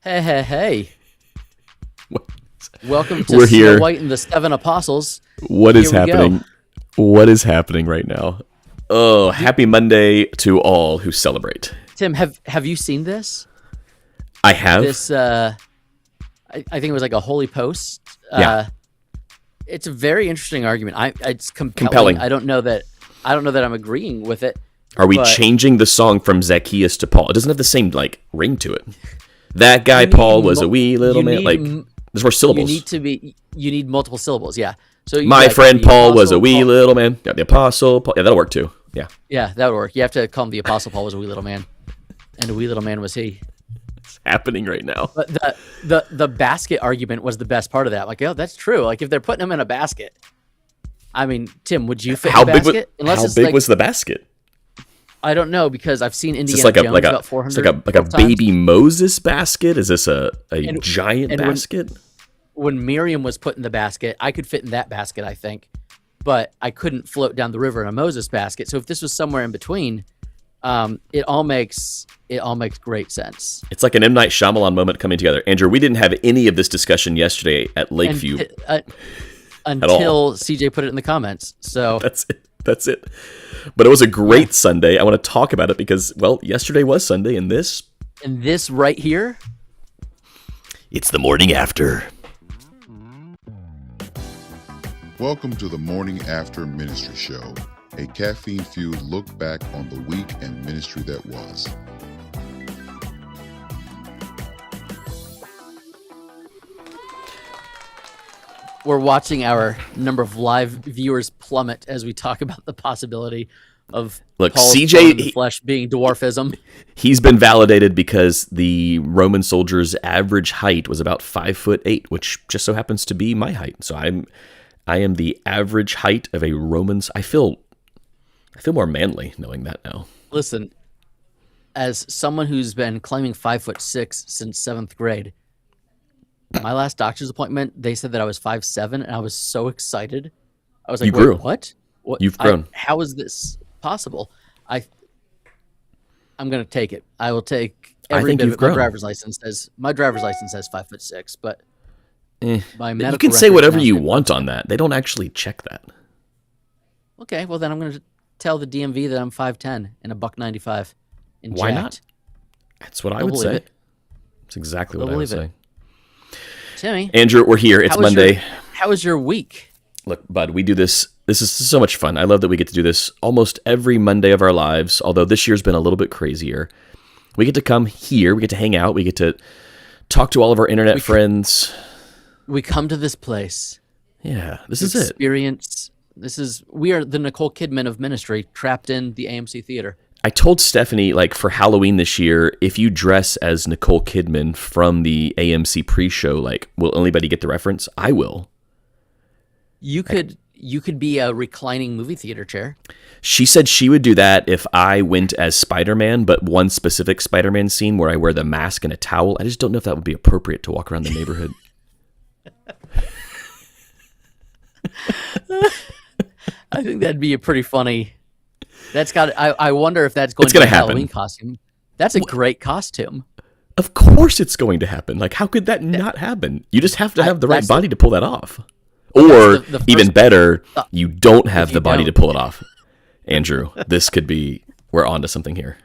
Hey, hey, hey. What? Welcome to We're Snow here. White and the Seven Apostles. What is Here we go. happening? What is happening right now? Oh, happy Monday to all who celebrate. Tim, have you seen this? I have. This, I think it was like a holy post. Yeah. It's a very interesting argument. It's Compelling. I don't know that I'm agreeing with it. Are we but changing the song from Zacchaeus to Paul? It doesn't have the same ring to it. That guy Paul was a wee little man. There's more syllables. You need multiple syllables. Yeah. So my friend Paul was a wee little man. Yeah, the apostle Paul. Yeah, that'll work too. Yeah. Yeah, that would work. You have to call him the apostle Paul was a wee little man, and a wee little man was he. It's happening right now. But the basket argument was the best part of that. Like, oh, that's true. Like, if they're putting him in a basket, I mean, Tim, would you fit in a basket? How big was the basket? I don't know, because I've seen Indiana Jones about 400. It's like a baby Moses basket. Is this a giant basket? When Miriam was put in the basket, I could fit in that basket, I think, but I couldn't float down the river in a Moses basket. So if this was somewhere in between, it all makes great sense. It's like an M. Night Shyamalan moment coming together. Andrew, we didn't have any of this discussion yesterday at Lakeview until CJ put it in the comments. So That's it. But it was a great Sunday. I want to talk about it because, well, yesterday was Sunday, and this right here, it's the morning after. Welcome to the Morning After Ministry Show, a caffeine-fueled look back on the week and ministry that was. we're watching our number of live viewers plummet as we talk about the possibility of Paul's CJ in the flesh being dwarfism. He's been validated because the Roman soldier's average height was about 5'8", which just so happens to be my height. So I am the average height of a Roman. I feel more manly knowing that now. Listen, as someone who's been claiming 5'6" since 7th grade, my last doctor's appointment, they said that I was 5'7", and I was so excited. I was like, You grew. What? You've grown. How is this possible? I'm going to take it. I will take every bit of it. My driver's license says 5'6", but my medical you can say whatever you want on that. They don't actually check that. Okay, well then I'm going to tell the DMV that I'm 5'10" and a $195. Why not? That's what I would say. That's exactly what I would say. Timmy, Andrew, we're here. It's Monday. How was your week? Look, bud, we do this. This is so much fun. I love that we get to do this almost every Monday of our lives, although this year's been a little bit crazier. We get to come here. We get to hang out. We get to talk to all of our internet friends. We come to this place. Yeah, this is it. We are the Nicole Kidman of ministry, trapped in the AMC theater. I told Stephanie, for Halloween this year, if you dress as Nicole Kidman from the AMC pre-show, will anybody get the reference? I will. You could be a reclining movie theater chair. She said she would do that if I went as Spider-Man, but one specific Spider-Man scene where I wear the mask and a towel. I just don't know if that would be appropriate to walk around the neighborhood. I think that'd be a pretty funny. I wonder if that's going to be a Halloween costume. That's a great costume. Of course it's going to happen. How could that not happen? You just have to have the right body to pull that off. Or, even better, you don't have the body to pull it off. Andrew, this could be, we're on to something here.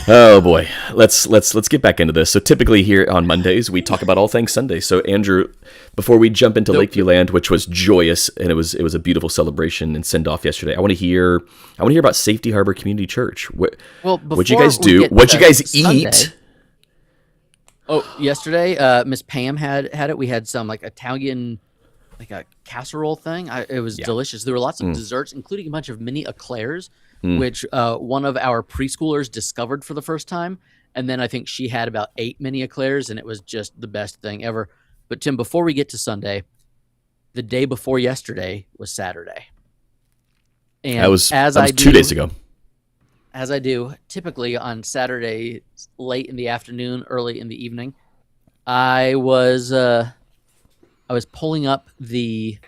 Oh boy, let's get back into this. So typically here on Mondays we talk about all things Sunday. So Andrew, before we jump into Lakeview Land, which was joyous and it was a beautiful celebration and send off yesterday, I want to hear about Safety Harbor Community Church. What'd you guys do? What'd you guys eat? Oh, yesterday, Miss Pam had it. We had some Italian, a casserole thing. It was delicious. There were lots of desserts, including a bunch of mini eclairs, which one of our preschoolers discovered for the first time. And then I think she had about 8 mini eclairs, and it was just the best thing ever. But Tim, before we get to Sunday, the day before yesterday was Saturday. And that was 2 days ago. As I do, typically on Saturday, late in the afternoon, early in the evening, I was pulling up the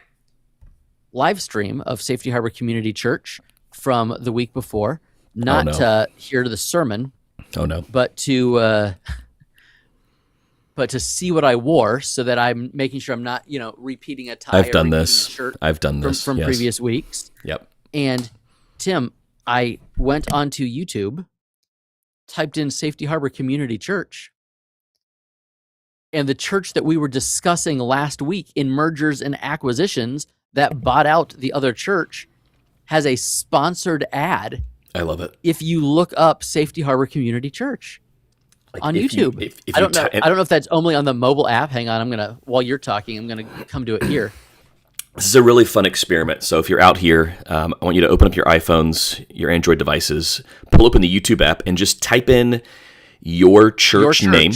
live stream of Safety Harbor Community Church from the week before, not to hear the sermon, Oh no! but to but to see what I wore so that I'm making sure I'm not, repeating a tie. I've done repeating this. A shirt I've done this from yes. previous weeks. Yep. And Tim, I went onto YouTube, typed in Safety Harbor Community Church, and the church that we were discussing last week in mergers and acquisitions that bought out the other church has a sponsored ad. I love it. If you look up Safety Harbor Community Church on YouTube. If I don't know if that's only on the mobile app. Hang on, while you're talking, I'm gonna come to it here. This is a really fun experiment. So if you're out here, I want you to open up your iPhones, your Android devices, pull open the YouTube app, and just type in your church name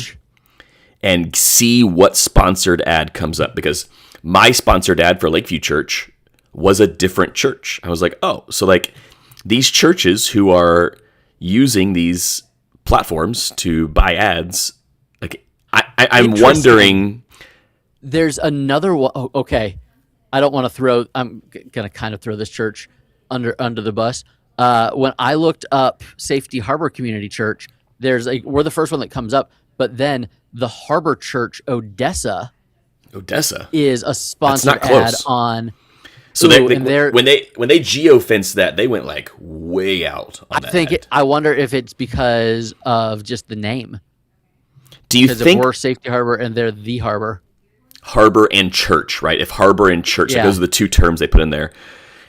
and see what sponsored ad comes up. Because my sponsored ad for Lakeview Church was a different church. I was like, oh, so like these churches who are using these platforms to buy ads, like I'm wondering. There's another one. Oh, okay. I don't want to throw. I'm gonna kind of throw this church under the bus. When I looked up Safety Harbor Community Church, we're the first one that comes up. But then the Harbor Church Odessa is a sponsored ad on. So when they geofenced that, they went like way out on that. I wonder if it's because of just the name. Do you think if we're Safety Harbor and they're the Harbor? Harbor and church, right? If harbor and church, those are the two terms they put in there.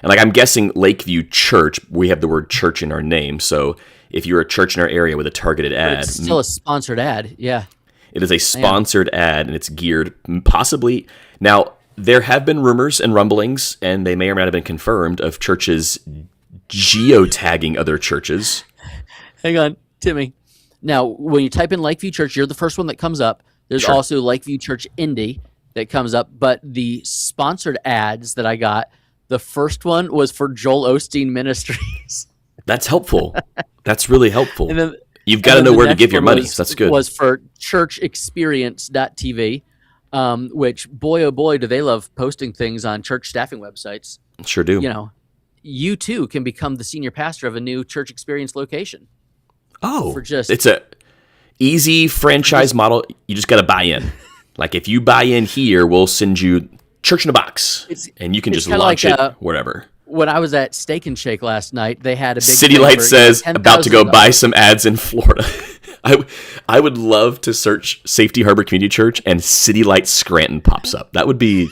And like I'm guessing Lakeview Church, we have the word church in our name. So if you're a church in our area with a targeted ad, it's still a sponsored ad. Yeah, it is a sponsored ad, and it's geared possibly. Now there have been rumors and rumblings, and they may or may not have been confirmed, of churches geotagging other churches. Hang on, Timmy. Now, when you type in Lakeview Church, you're the first one that comes up. There's also Lakeview Church Indy that comes up, but the sponsored ads that I got, the first one was for Joel Osteen Ministries. That's helpful. That's really helpful. And then, you've got to know where to give your money. So that's good. Was for churchexperience.tv, which boy, oh boy, do they love posting things on church staffing websites. Sure do. You too can become the senior pastor of a new church experience location. Oh, it's a easy franchise model. You just got to buy in. Like if you buy in here, we'll send you church in a box, and you can just launch it wherever. When I was at Steak and Shake last night, they had a big City Light says about to go buy some ads in Florida. I would love to search Safety Harbor Community Church and City Light Scranton pops up. That would be.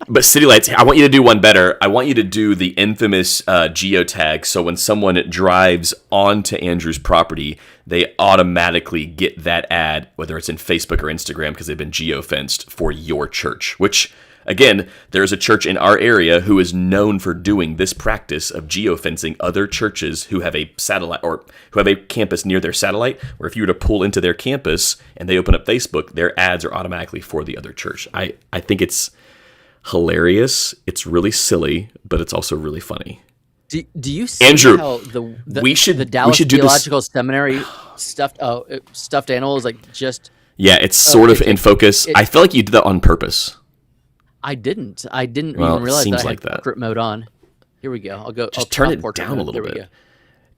But City Lights, I want you to do one better. I want you to do the infamous geotag. So when someone drives onto Andrew's property, they automatically get that ad, whether it's in Facebook or Instagram, because they've been geofenced for your church. Which, again, there's a church in our area who is known for doing this practice of geofencing other churches who have a satellite or who have a campus near their satellite, where if you were to pull into their campus and they open up Facebook, their ads are automatically for the other church. I think it's hilarious. It's really silly, but it's also really funny. Do you see Andrew, how the we Dallas should do Theological Seminary stuffed animal is like just it's sort of in focus. I feel like you did that on purpose. I didn't even realize that I had portrait mode on. Here we go. I'll turn it down a little bit.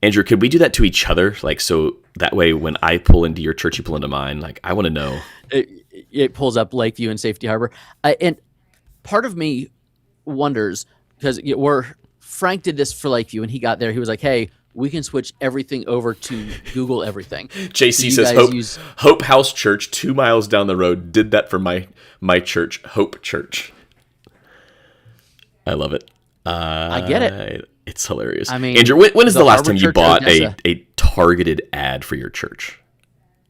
Andrew, could we do that to each other? Like, so that way when I pull into your church, you pull into mine. Like, I want to know. It pulls up Lakeview and Safety Harbor. And part of me wonders, because Frank did this for Lakeview, and he got there. He was like, hey, we can switch everything over to Google everything. JC says Hope House Church 2 miles down the road did that for my church, Hope Church. I love it. I get it. It's hilarious. I mean, Andrew, when is the last time you bought a targeted ad for your church?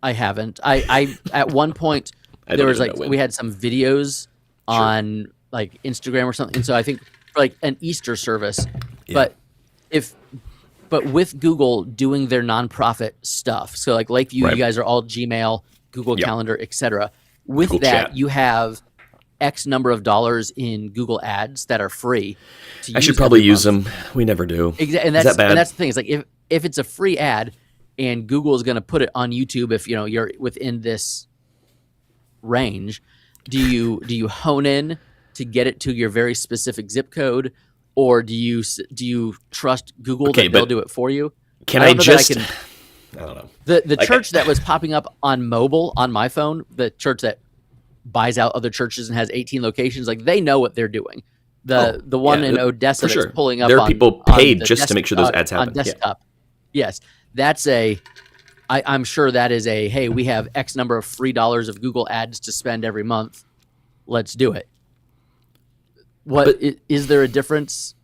I haven't. I at one point there was we had some videos on like Instagram or something, and so I think for like an Easter service, but with Google doing their nonprofit stuff, so like Lakeview, you guys are all Gmail, Google Calendar, etc. With Google that, Chat. You have X number of dollars in Google Ads that are free. I should probably use them. We never do. Exactly, and that's the thing. It's like if it's a free ad, and Google is going to put it on YouTube, if you're within this range, do you hone in to get it to your very specific zip code, or do you trust Google that they'll do it for you? Can I just I don't know. The church that was popping up on mobile on my phone, the church that buys out other churches and has 18 locations, like they know what they're doing. The one in Odessa that's pulling up. There are people paid just to make sure those ads happen on desktop. Yeah. Yes, that's I'm sure that is hey, we have X number of free dollars of Google ads to spend every month. Let's do it. Is there a difference?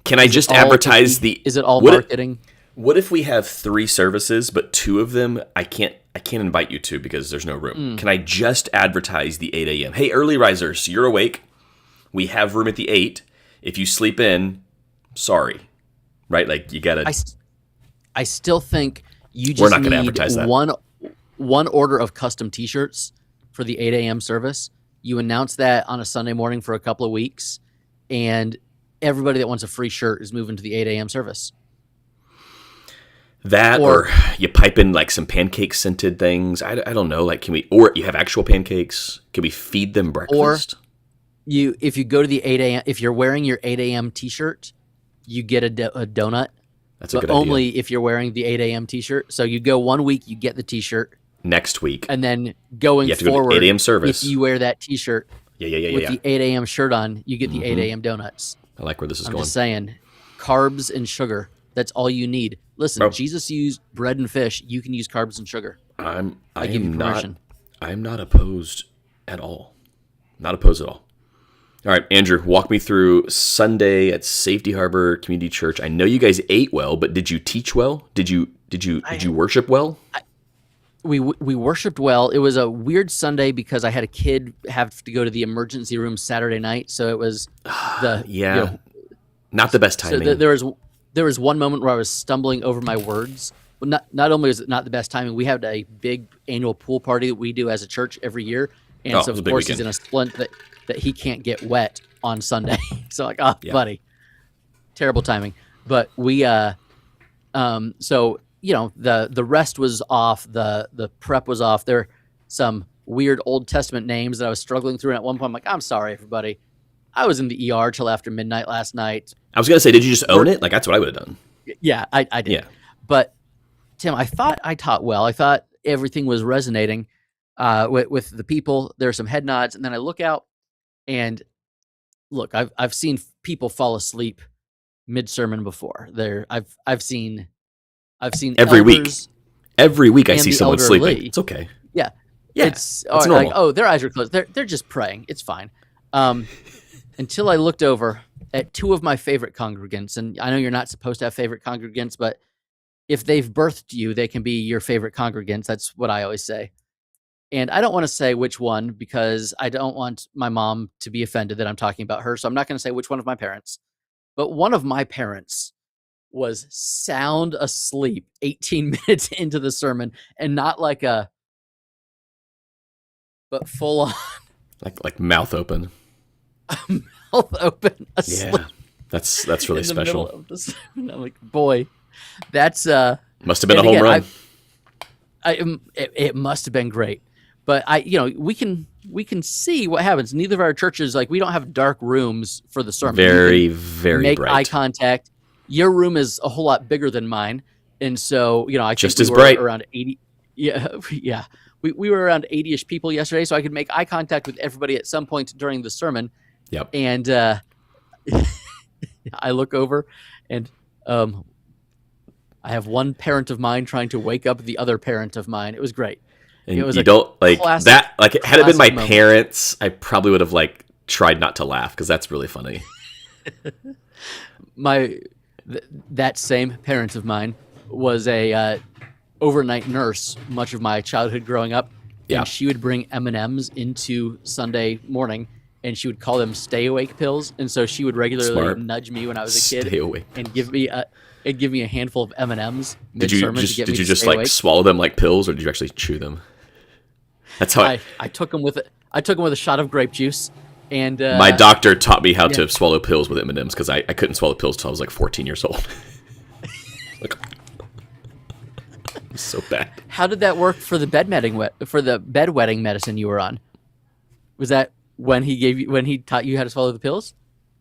Can I just advertise Is it all marketing? What if we have 3 services, but 2 of them I can't invite you to because there's no room? Can I just advertise the 8 a.m.? Hey, early risers, you're awake. We have room at the 8. If you sleep in, sorry. Right? Like you gotta. I still think you just We're not gonna need advertise that. one order of custom T-shirts for the 8 a.m. service. You announce that on a Sunday morning for a couple of weeks, and everybody that wants a free shirt is moving to the 8 a.m. service. That or you pipe in like some pancake scented things. I don't know. Like or you have actual pancakes. Can we feed them breakfast? Or if you go to the 8 a.m. if you're wearing your 8 a.m. T-shirt, you get a donut. That's a good idea. Only if you're wearing the 8 a.m. T-shirt. So you go 1 week, you get the T-shirt. Next week. And then going forward, go to 8 a.m. service. If you wear that T-shirt with the 8 a.m. shirt on, you get the 8 a.m. donuts. I like where this is I'm going. just saying, carbs and sugar. That's all you need. Listen, Jesus used bread and fish. You can use carbs and sugar. I give you permission. I'm not opposed at all. Not opposed at all. All right, Andrew, walk me through Sunday at Safety Harbor Community Church. I know you guys ate well, but did you teach well? Did you worship well? We worshipped well. It was a weird Sunday because I had a kid have to go to the emergency room Saturday night, so it was not the best timing. So there was one moment where I was stumbling over my words. Well, not only was it not the best timing, we had a big annual pool party that we do as a church every year, and so of course he's in a splint that he can't get wet on Sunday. So like, buddy, terrible timing. But we so the rest was off, the prep was off. There are some weird Old Testament names that I was struggling through, and at one point I'm like, I'm sorry everybody, I was in the ER till after midnight last night. I was gonna say, did you just own it? Like that's what I would have done. Yeah, I did. Yeah. But Tim, I thought I taught well. I thought everything was resonating with the people. There are some head nods, and then I look out, and look, I've seen people fall asleep mid sermon before. I've seen every elders week I see someone sleeping. It's okay. Yeah. It's normal. Like, their eyes are closed. They're just praying. It's fine. Until I looked over at 2 of my favorite congregants, and I know you're not supposed to have favorite congregants, but if they've birthed you, they can be your favorite congregants. That's what I always say. And I don't want to say which one because I don't want my mom to be offended that I'm talking about her. So I'm not going to say which one of my parents. But one of my parents was sound asleep 18 minutes into the sermon, and not like but full on. Like mouth open. Mouth open asleep. Yeah, that's really special. I'm like, boy, that's must have been a home run. It must have been great, but we can see what happens. Neither of our churches, like, we don't have dark rooms for the sermon. Very make bright. Eye contact. Your room is a whole lot bigger than mine, and so I think just as bright. Around 80. Yeah. We were around 80-ish people yesterday, so I could make eye contact with everybody at some point during the sermon. Yep. And I look over, and I have one parent of mine trying to wake up the other parent of mine. It was great. And it was that. Like, had it been my parents, I probably would have tried not to laugh because that's really funny. That same parent of mine was a overnight nurse much of my childhood growing up. Yeah. And she would bring M&Ms into Sunday morning, and she would call them stay awake pills. And so she would regularly nudge me when I was a kid and give me a handful of M&Ms. Did you just swallow them like pills, or did you actually chew them? That's how I took them with a shot of grape juice. And my doctor taught me how to swallow pills with M&Ms because I couldn't swallow pills until I was 14 years old. So bad. How did that work for the bedwetting medicine you were on? Was that when he taught you how to swallow the pills?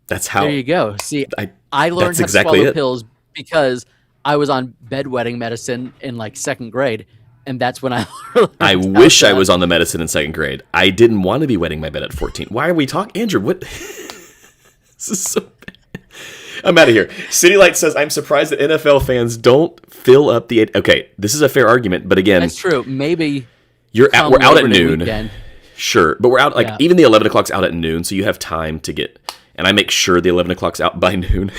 That's how. There you go. See, I learned how to swallow pills because I was on bedwetting medicine in like second grade, and that's when I I wish I was on the medicine in second grade. I didn't want to be wetting my bed at 14. Why are we talking? Andrew, what? This is so bad. I'm out of here. City Light says, I'm surprised that NFL fans don't fill up the... Okay, this is a fair argument, but again... That's true. Maybe we're out at noon. Weekend. Sure, but we're out, like, even the 11 o'clock's out at noon, so you have time to get... And I make sure the 11 o'clock's out by noon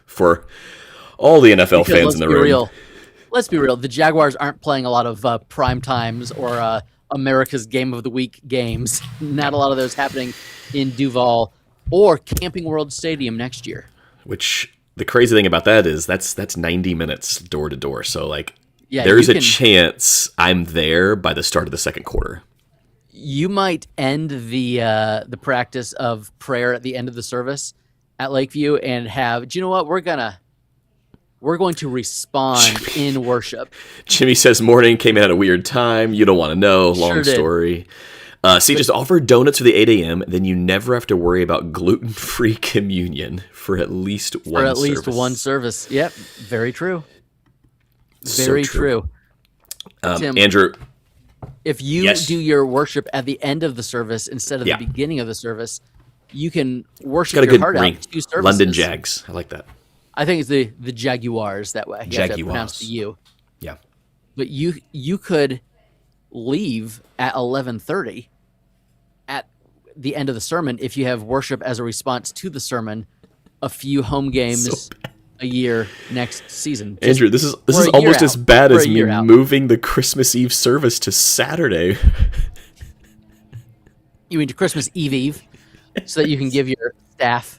for all the NFL fans in the room. Let's be real. The Jaguars aren't playing a lot of prime times or America's Game of the Week games. Not a lot of those happening in Duval or Camping World Stadium next year. Which, the crazy thing about that is that's 90 minutes door to door. So, like, there's a chance I'm there by the start of the second quarter. You might end the practice of prayer at the end of the service at Lakeview and have, do you know what? We're going to respond in worship. Jimmy says morning came in at a weird time. You don't want to know. Long story. Just offer donuts for the 8 a.m. Then you never have to worry about gluten-free communion for at least one service. Yep. Very true. Very true. Tim, Andrew. If you do your worship at the end of the service instead of the beginning of the service, you can worship your heart out. 2 services. London Jags. I like that. I think it's the Jaguars that way. You have to pronounce the U. Yeah. But you could leave at 11:30 at the end of the sermon if you have worship as a response to the sermon, a few home games a year next season. Andrew, this is almost as bad as me moving the Christmas Eve service to Saturday. You mean to Christmas Eve, so that you can give your staff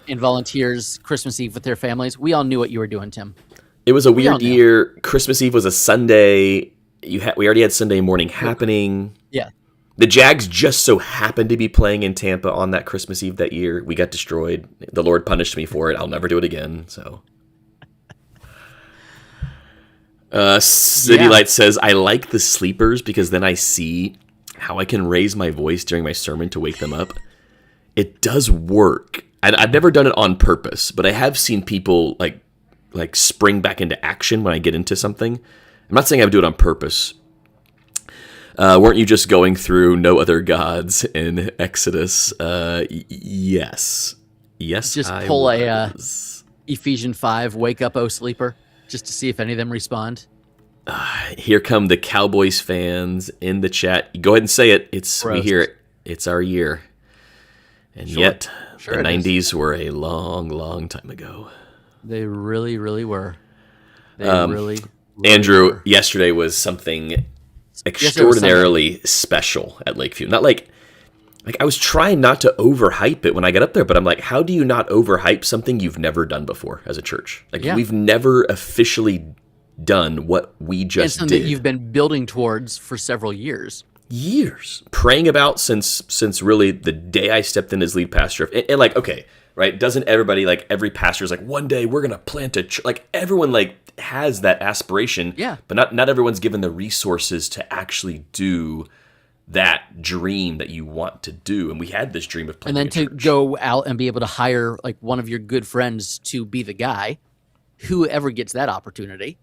and volunteers Christmas Eve with their families? We all knew what you were doing, Tim. It was a weird year. Christmas Eve was a Sunday. We already had Sunday morning happening. Yeah. The Jags just so happened to be playing in Tampa on that Christmas Eve that year. We got destroyed. The Lord punished me for it. I'll never do it again. So, City Light says, I like the sleepers because then I see how I can raise my voice during my sermon to wake them up. It does work. I've never done it on purpose, but I have seen people like spring back into action when I get into something. I'm not saying I would do it on purpose. Weren't you just going through no other gods in Exodus? Yes. Just pull a Ephesians 5, wake up, O sleeper, just to see if any of them respond. Here come the Cowboys fans in the chat. Go ahead and say it. We hear it. It's our year. And yet, the 90s were a long, long time ago. They really, really were. Really Andrew, were. Yesterday was something extraordinarily special at Lakeview. Not like I was trying not to overhype it when I got up there, but I'm like, how do you not overhype something you've never done before as a church? We've never officially done what we just did. That you've been building towards for several years. Praying about since really the day I stepped in as lead pastor. And like, okay, right? Doesn't everybody, like, every pastor is like, one day we're going to plant a church. Like, everyone, like, has that aspiration. Yeah. But not everyone's given the resources to actually do that dream that you want to do. And we had this dream of planting a church. And then to go out and be able to hire, like, one of your good friends to be the guy, whoever gets that opportunity.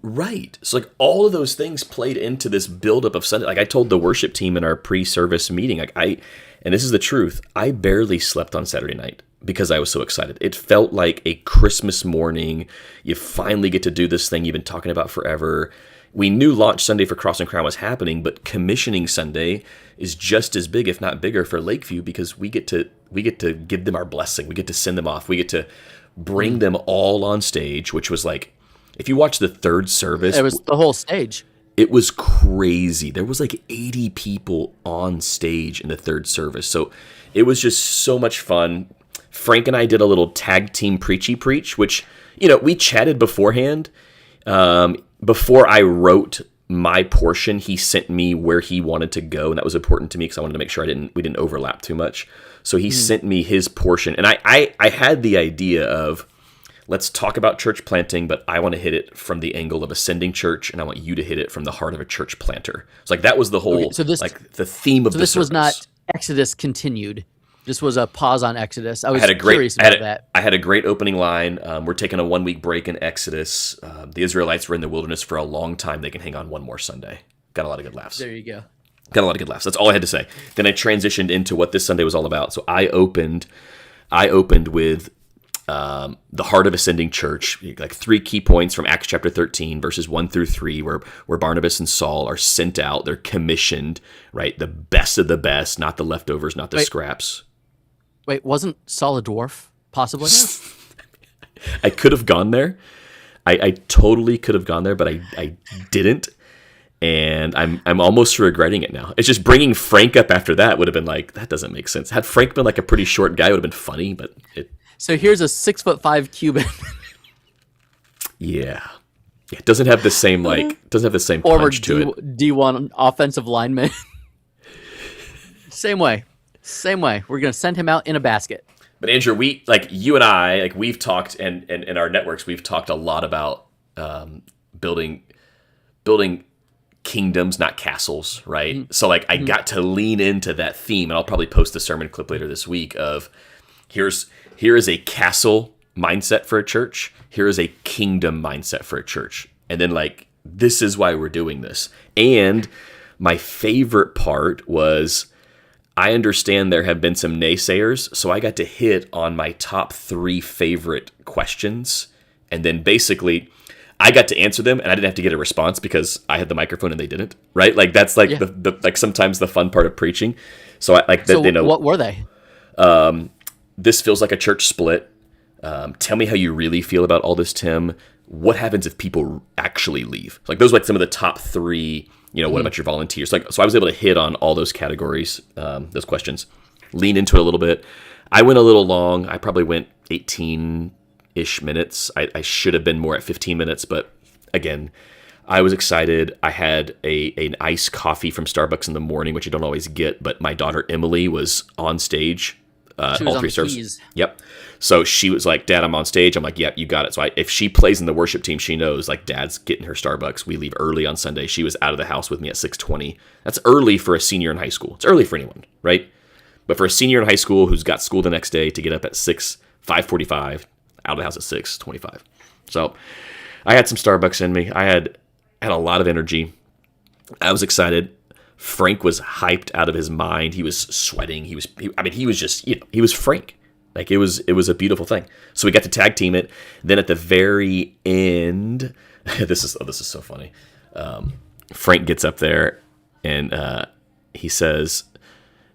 Right. So, like, all of those things played into this buildup of Sunday. Like, I told the worship team in our pre-service meeting, and this is the truth, I barely slept on Saturday night because I was so excited. It felt like a Christmas morning. You finally get to do this thing you've been talking about forever. We knew Launch Sunday for Cross and Crown was happening, but Commissioning Sunday is just as big, if not bigger, for Lakeview because we get to give them our blessing. We get to send them off. We get to bring them all on stage, which was like, if you watch the third service, it was the whole stage. It was crazy. There was like 80 people on stage in the third service. So it was just so much fun. Frank and I did a little tag team preachy preach, which, we chatted beforehand. Before I wrote my portion, he sent me where he wanted to go. And that was important to me because I wanted to make sure we didn't overlap too much. So he sent me his portion. And I had the idea of, let's talk about church planting, but I want to hit it from the angle of ascending church, and I want you to hit it from the heart of a church planter. It's like that was the whole, the theme of the service. So this was not Exodus continued. This was a pause on Exodus. I was curious about that. I had a great opening line. We're taking a 1 week break in Exodus. The Israelites were in the wilderness for a long time. They can hang on one more Sunday. Got a lot of good laughs. There you go. Got a lot of good laughs. That's all I had to say. Then I transitioned into what this Sunday was all about. So I opened with the heart of ascending church, like 3 key points from Acts chapter 13, verses 1 through 3, where Barnabas and Saul are sent out. They're commissioned, right? The best of the best, not the leftovers, not the scraps. Wait, wasn't Saul a dwarf, possibly? I could have gone there. I totally could have gone there, but I didn't. And I'm almost regretting it now. It's just bringing Frank up after that would have been like, that doesn't make sense. Had Frank been like a pretty short guy, it would have been funny, but it... So here's a 6'5" Cuban. Yeah. It doesn't have the same punch to it. D1 offensive lineman. Same way. We're going to send him out in a basket. But Andrew, you and I, we've talked, and in our networks, we've talked a lot about building kingdoms, not castles, right? Mm-hmm. So I got to lean into that theme, and I'll probably post a sermon clip later this week of here is a castle mindset for a church. Here is a kingdom mindset for a church. And then this is why we're doing this. And my favorite part was, I understand there have been some naysayers, so I got to hit on my top 3 favorite questions. And then basically, I got to answer them, and I didn't have to get a response because I had the microphone and they didn't, right? That's the sometimes the fun part of preaching. So they know. What were they? This feels like a church split. Tell me how you really feel about all this, Tim. What happens if people actually leave? Those are some of the top 3. What about your volunteers? So I was able to hit on all those categories, those questions, lean into it a little bit. I went a little long. I probably went 18-ish minutes. I should have been more at 15 minutes, but again, I was excited. I had an iced coffee from Starbucks in the morning, which I don't always get, but my daughter Emily was on stage. All 3 services. Yep. So she was like, Dad, I'm on stage. I'm like, yep, you got it. So if she plays in the worship team, she knows Dad's getting her Starbucks. We leave early on Sunday. She was out of the house with me at 6:20. That's early for a senior in high school. It's early for anyone, right? But for a senior in high school who's got school the next day to get up at 5:45, out of the house at 6:25. So I had some Starbucks in me. I had a lot of energy. I was excited. Frank was hyped out of his mind. He was sweating. He was just, he was Frank. It was a beautiful thing. So we got to tag team it. Then at the very end, this is so funny. Frank gets up there and he says,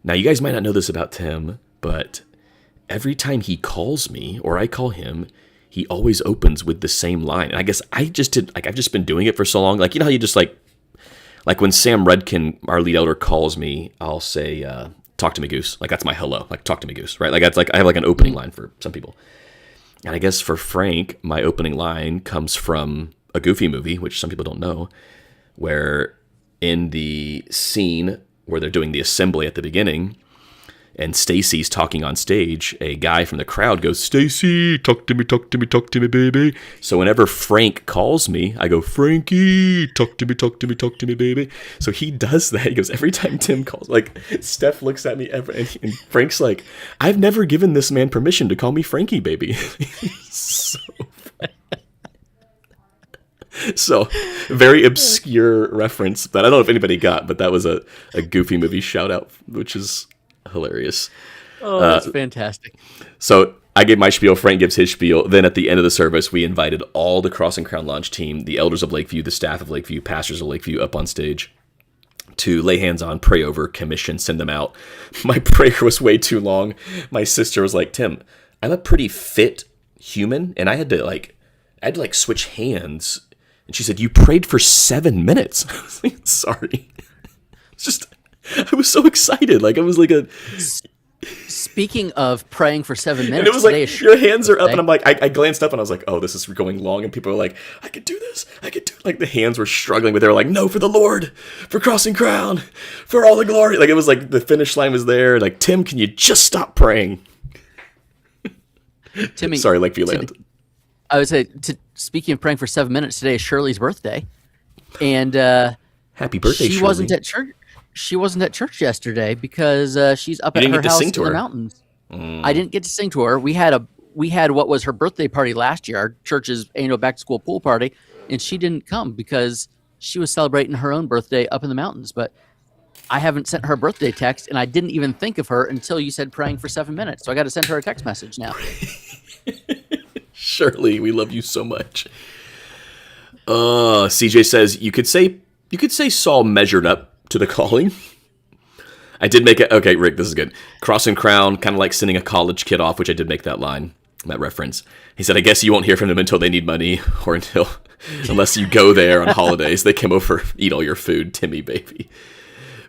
now you guys might not know this about Tim, but every time he calls me or I call him, he always opens with the same line. And I guess I've just been doing it for so long. How you just when Sam Redkin, our lead elder, calls me, I'll say, talk to me, Goose. That's my hello. Talk to me, Goose, right? I have an opening line for some people. And I guess for Frank, my opening line comes from a Goofy movie, which some people don't know, where in the scene where they're doing the assembly at the beginning, and Stacy's talking on stage, a guy from the crowd goes, Stacy, talk to me, baby. So whenever Frank calls me, I go, Frankie, talk to me, baby. So he does that. He goes, every time Tim calls, Steph looks at me, and Frank's like, I've never given this man permission to call me Frankie, baby. So very obscure reference that I don't know if anybody got, but that was a Goofy movie shout out, which is hilarious. Oh, that's fantastic. So I gave my spiel, Frank gives his spiel. Then at the end of the service, we invited all the Cross and Crown Launch team, the elders of Lakeview, the staff of Lakeview, pastors of Lakeview up on stage to lay hands on, pray over, commission, send them out. My prayer was way too long. My sister was like, Tim, I'm a pretty fit human, and I had to switch hands. And she said, you prayed for 7 minutes. I was like, sorry. It's just... I was so excited. I was Speaking of praying for 7 minutes, and it was your hands are up, and I'm I glanced up and I was like, oh, this is going long, and people are like, I could do this. The hands were struggling, but they were like, no, for the Lord, for Cross and Crown, for all the glory. It was the finish line was there. Tim, can you just stop praying? Timmy, sorry, Lakeview Land. I would say, speaking of praying for 7 minutes, today is Shirley's birthday, and happy birthday, she Shirley. wasn't at church. she wasn't at church yesterday because she's up at her house in the mountains. I didn't get to sing to her. We had what was her birthday party last year, our church's annual back to school pool party, and she didn't come because she was celebrating her own birthday up in the mountains. But I haven't sent her a birthday text, and I didn't even think of her until you said praying for 7 minutes. So I got to send her a text message now. Shirley, we love you so much. CJ says you could say Saul measured up to the calling. I did make it. Okay, Rick, this is good. Cross and crown, kind of like sending a college kid off, which I did make that line, that reference. He said, I guess you won't hear from them until they need money or unless you go there on holidays. They come over, eat all your food, Timmy baby.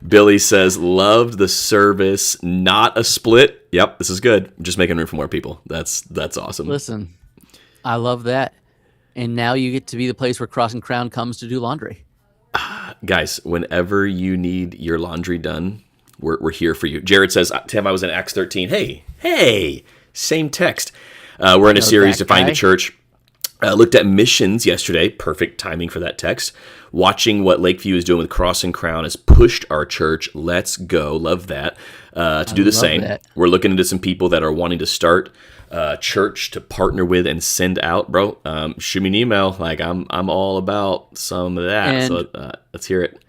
Billy says, loved the service, not a split. Yep, this is good. I'm just making room for more people. That's awesome. Listen, I love that. And now you get to be the place where Cross and Crown comes to do laundry. Guys, whenever you need your laundry done, we're here for you. Jared says, Tim, I was in Acts 13. Hey, same text. We're in a series to find a church. Looked at missions yesterday. Perfect timing for that text. Watching what Lakeview is doing with Cross and Crown has pushed our church. Let's go. Love that. To do the same. That. We're looking into some people that are wanting to start church to partner with and send out, bro. Shoot me an email. Like I'm all about some of that. And so let's hear it.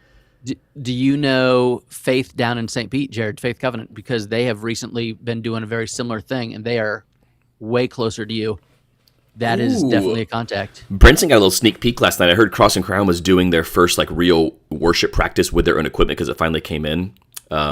Do you know Faith down in St. Pete, Jared, Faith Covenant? Because they have recently been doing a very similar thing, and they are way closer to you. That is definitely a contact. Brenton got a little sneak peek last night. I heard Cross and Crown was doing their first like real worship practice with their own equipment because it finally came in.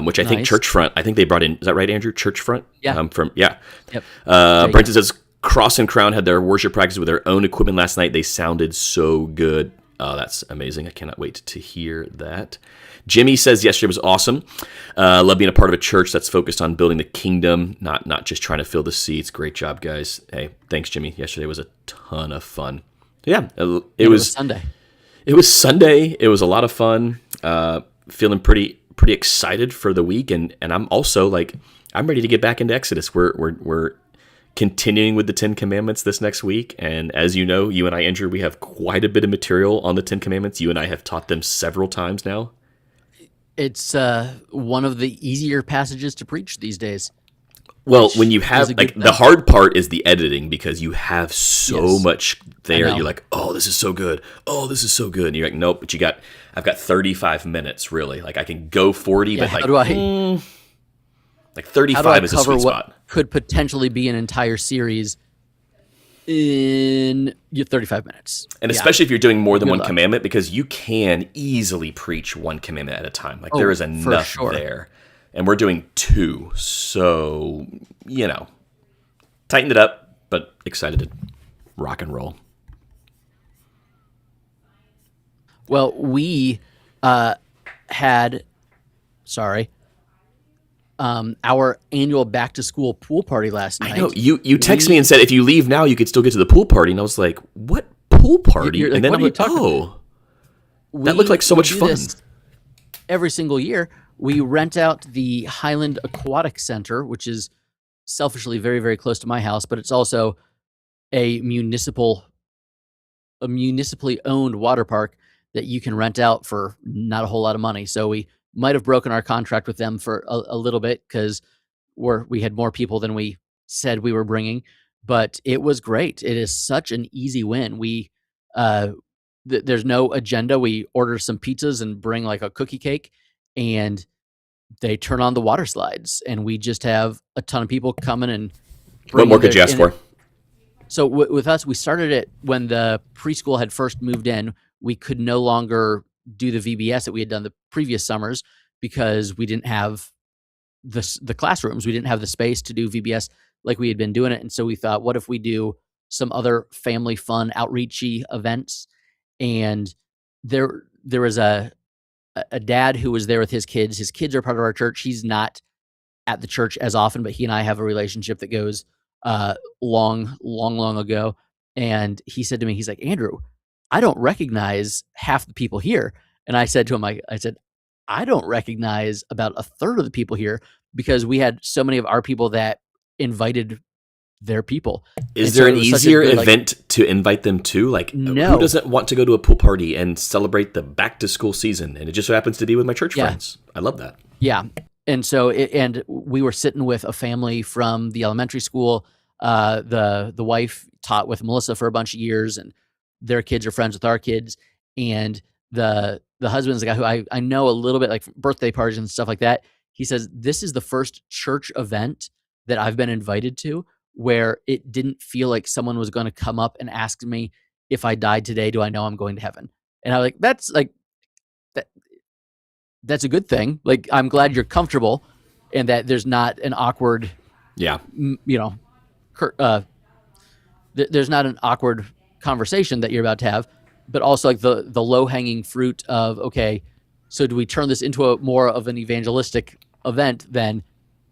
Which I think Churchfront. I think they brought in. Is that right, Andrew? Churchfront. Yeah. Yep. Brenton says Cross and Crown had their worship practice with their own equipment last night. They sounded so good. Oh, that's amazing. I cannot wait to hear that. Jimmy says yesterday was awesome. Love being a part of a church that's focused on building the kingdom, not just trying to fill the seats. Great job, guys. Hey, thanks, Jimmy. Yesterday was a ton of fun. Yeah, it was Sunday. It was Sunday. It was a lot of fun. Feeling pretty excited for the week, and I'm also like I'm ready to get back into Exodus. We're continuing with the 10 Commandments this next week, and as you know, you and I, Andrew, we have quite a bit of material on the 10 Commandments. You and I have taught them several times now. It's one of the easier passages to preach these days. Well, when you have like the hard part is the editing because you have so much there. You're like, oh, this is so good. Oh, this is so good. And you're like, nope. But I've got 35 minutes really. Like I can go 40, but like 35 is a sweet spot. What could potentially be an entire series in 35 minutes. And especially if you're doing more than one commandment, because you can easily preach one commandment at a time. Like there is enough there. And we're doing 2. So, tightened it up, but excited to rock and roll. Well, we had our annual back to school pool party last night. I know you texted me and said if you leave now you could still get to the pool party, and I was like, what pool party? Like, and then I'm like, that looked like so much fun. Every single year we rent out the Highland Aquatic Center, which is selfishly very, very close to my house, but it's also a municipally owned water park that you can rent out for not a whole lot of money. So we might have broken our contract with them for a little bit because we had more people than we said we were bringing, but it was great. It is such an easy win. We there's no agenda. We order some pizzas and bring like a cookie cake, and they turn on the water slides, and we just have a ton of people coming and. What more could you ask for? So with us, we started it when the preschool had first moved in. We could no longer do the VBS that we had done the previous summers because we didn't have the classrooms. We didn't have the space to do VBS like we had been doing it. And so we thought, what if we do some other family fun outreachy events? And there was a dad who was there with his kids. His kids are part of our church. He's not at the church as often, but he and I have a relationship that goes long ago. And he said to me, he's like, Andrew, I don't recognize half the people here. And I said to him, I said, I don't recognize about a third of the people here because we had so many of our people that invited their people. Is there an easier event to invite them to? Like, no. Who doesn't want to go to a pool party and celebrate the back to school season? And it just so happens to be with my church friends. I love that. Yeah. And so, and we were sitting with a family from the elementary school. The wife taught with Melissa for a bunch of years, and their kids are friends with our kids. And the husband's the guy who I know a little bit, like birthday parties and stuff like that. He says, this is the first church event that I've been invited to where it didn't feel like someone was going to come up and ask me, if I died today, do I know I'm going to heaven? And I'm like, that's a good thing. Like, I'm glad you're comfortable and that there's not an awkward, there's not an awkward conversation that you're about to have, but also like the low hanging fruit of, okay, so do we turn this into a more of an evangelistic event than,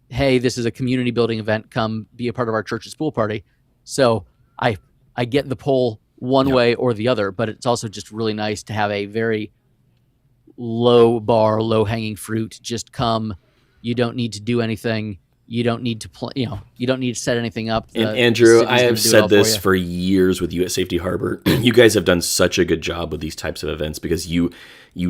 hey, this is a community building event, come be a part of our church's pool party. So I get the pull one way or the other, but it's also just really nice to have a very low bar, low hanging fruit. Just come. You don't need to do anything. You don't need to you don't need to set anything up. And Andrew, I have said this for years with you at Safety Harbor. You guys have done such a good job with these types of events because you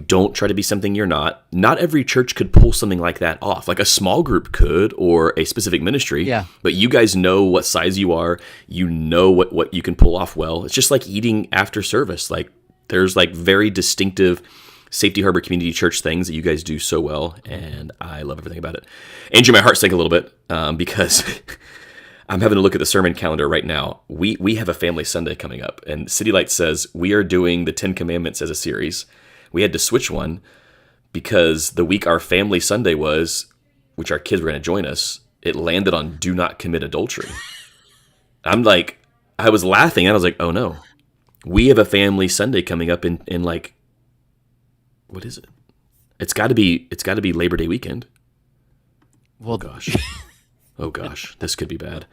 don't try to be something you're not. Not every church could pull something like that off. Like a small group could, or a specific ministry. Yeah. But you guys know what size you are. You know what you can pull off well. It's just like eating after service. Like there's like very distinctive Safety Harbor Community Church things that you guys do so well, and I love everything about it. Andrew, my heart sank a little bit because I'm having to look at the sermon calendar right now. We have a family Sunday coming up, and City Light says we are doing the 10 Commandments as a series. We had to switch one because the week our family Sunday was, which our kids were going to join us, it landed on do not commit adultery. I'm like, I was laughing, and I was like, oh no. We have a family Sunday coming up in like, what is it? It's got to be Labor Day weekend. Well, oh gosh, this could be bad.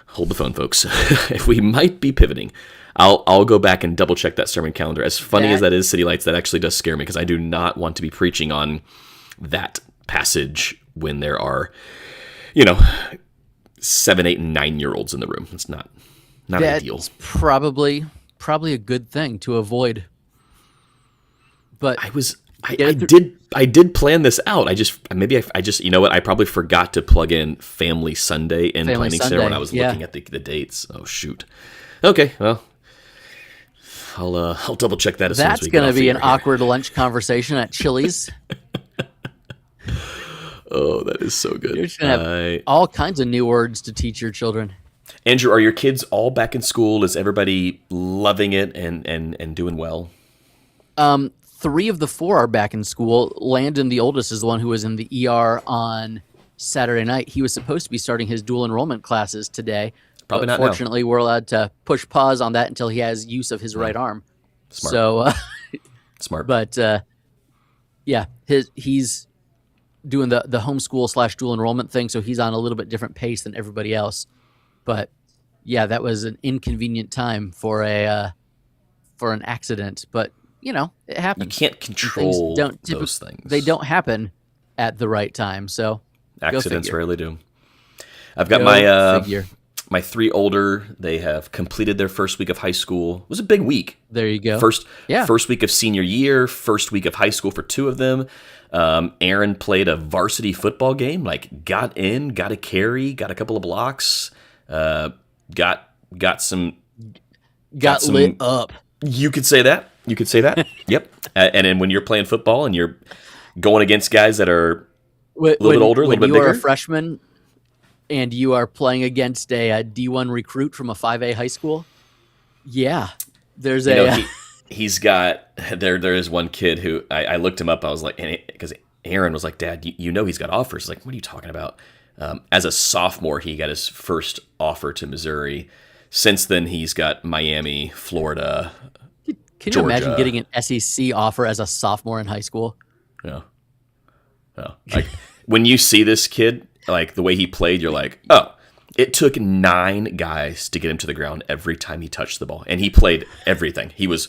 Hold the phone, folks. If we might be pivoting, I'll go back and double check that sermon calendar. As funny as that is, City Lights, that actually does scare me because I do not want to be preaching on that passage when there are, 7, 8, and 9-year-olds in the room. It's not ideal. That's probably a good thing to avoid. But I did plan this out. I just you know what? I probably forgot to plug in Family Sunday in Planning Center when I was looking at the dates. Oh shoot. Okay, well, I'll double check that as soon as we get off. That's going to be an awkward lunch conversation at Chili's. Oh, that is so good. You're just going to have all kinds of new words to teach your children. Andrew, are your kids all back in school? Is everybody loving it and doing well? 3 of the 4 are back in school. Landon, the oldest, is the one who was in the ER on Saturday night. He was supposed to be starting his dual enrollment classes today. Probably not. Fortunately, we're allowed to push pause on that until he has use of his right arm. Smart. So, smart. But he's doing the homeschool / dual enrollment thing, so he's on a little bit different pace than everybody else. But yeah, that was an inconvenient time for an accident. But it happens. You can't control those things. They don't happen at the right time. So accidents rarely do. I've got my 3 older. They have completed their first week of high school. It was a big week. There you go. First week of senior year, first week of high school for 2 of them. Aaron played a varsity football game. Like got a carry, got a couple of blocks, got lit up. You could say that. Yep. And then when you're playing football and you're going against guys that are a little bit older, a little bit bigger. When you are a freshman and you are playing against a D1 recruit from a 5A high school, there's he's got, there is one kid who I looked him up. I was like, because Aaron was like, Dad, he's got offers. He's like, what are you talking about? As a sophomore, he got his first offer to Missouri. Since then, he's got Miami, Florida, Can Georgia. you imagine getting an SEC offer as a sophomore in high school? Yeah. Like when you see this kid, like the way he played, you're like, oh, it took 9 guys to get him to the ground every time he touched the ball, and he played everything. He was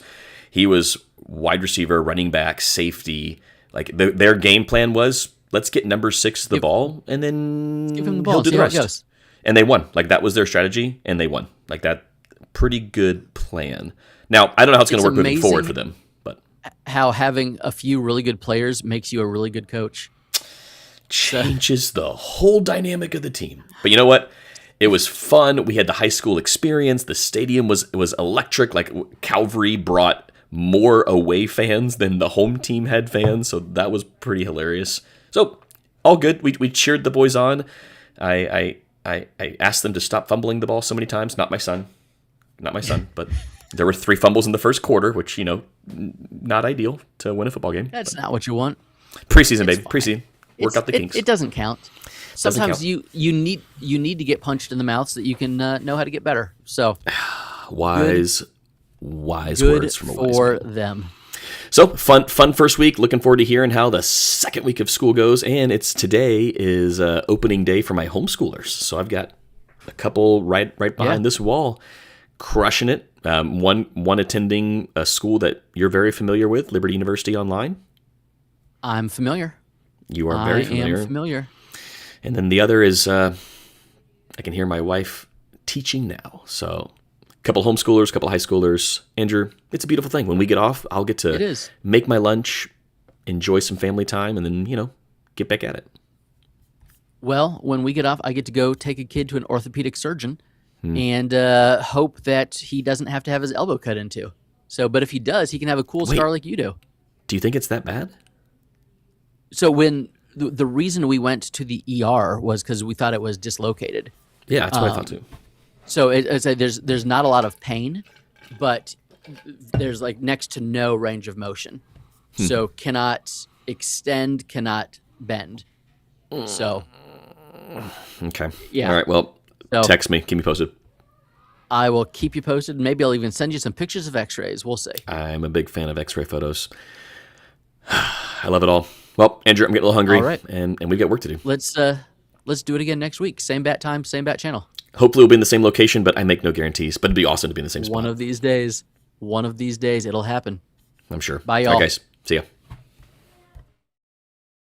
wide receiver, running back, safety. Like their game plan was, let's get number 6 the ball, and then give him the ball, he'll do the rest. Goes. And they won. Like, that was their strategy, and they won. Like, that pretty good plan. Now, I don't know how it's going to work moving forward for them, but how having a few really good players makes you a really good coach. Changes the whole dynamic of the team. But you know what? It was fun. We had the high school experience. The stadium was electric. Like, Calvary brought more away fans than the home team had fans, so that was pretty hilarious. So, all good. We cheered the boys on. I asked them to stop fumbling the ball so many times. Not my son, but there were 3 fumbles in the first quarter, which, not ideal to win a football game. That's not what you want. Preseason, baby. Preseason. Work out the kinks. It doesn't count. Sometimes you need to get punched in the mouth so that you can know how to get better. So wise words from a wise for man. them. So fun first week. Looking forward to hearing how the second week of school goes. And today is opening day for my homeschoolers. So I've got a couple right behind this wall, crushing it. One attending a school that you're very familiar with, Liberty University Online. I'm familiar. You are very familiar. I am familiar. And then the other is, I can hear my wife teaching now. So a couple homeschoolers, a couple high schoolers. Andrew, it's a beautiful thing. When we get off, I'll get to make my lunch, enjoy some family time, and then, get back at it. Well, when we get off, I get to go take a kid to an orthopedic surgeon and hope that he doesn't have to have his elbow cut into. So, but if he does, he can have a cool scar like you do. Do you think it's that bad? So when the reason we went to the ER was because we thought it was dislocated. Yeah, that's what I thought too. So there's not a lot of pain, but there's like next to no range of motion. So cannot extend, cannot bend. So okay. Yeah. All right. Well, text me. Keep me posted. I will keep you posted. Maybe I'll even send you some pictures of X-rays. We'll see. I'm a big fan of X-ray photos. I love it all. Well, Andrew, I'm getting a little hungry, all right. and we've got work to do. Let's do it again next week. Same bat time, same bat channel. Hopefully we'll be in the same location, but I make no guarantees. But it'd be awesome to be in the same spot. One of these days, it'll happen. I'm sure. Bye, y'all. All right, guys. See ya.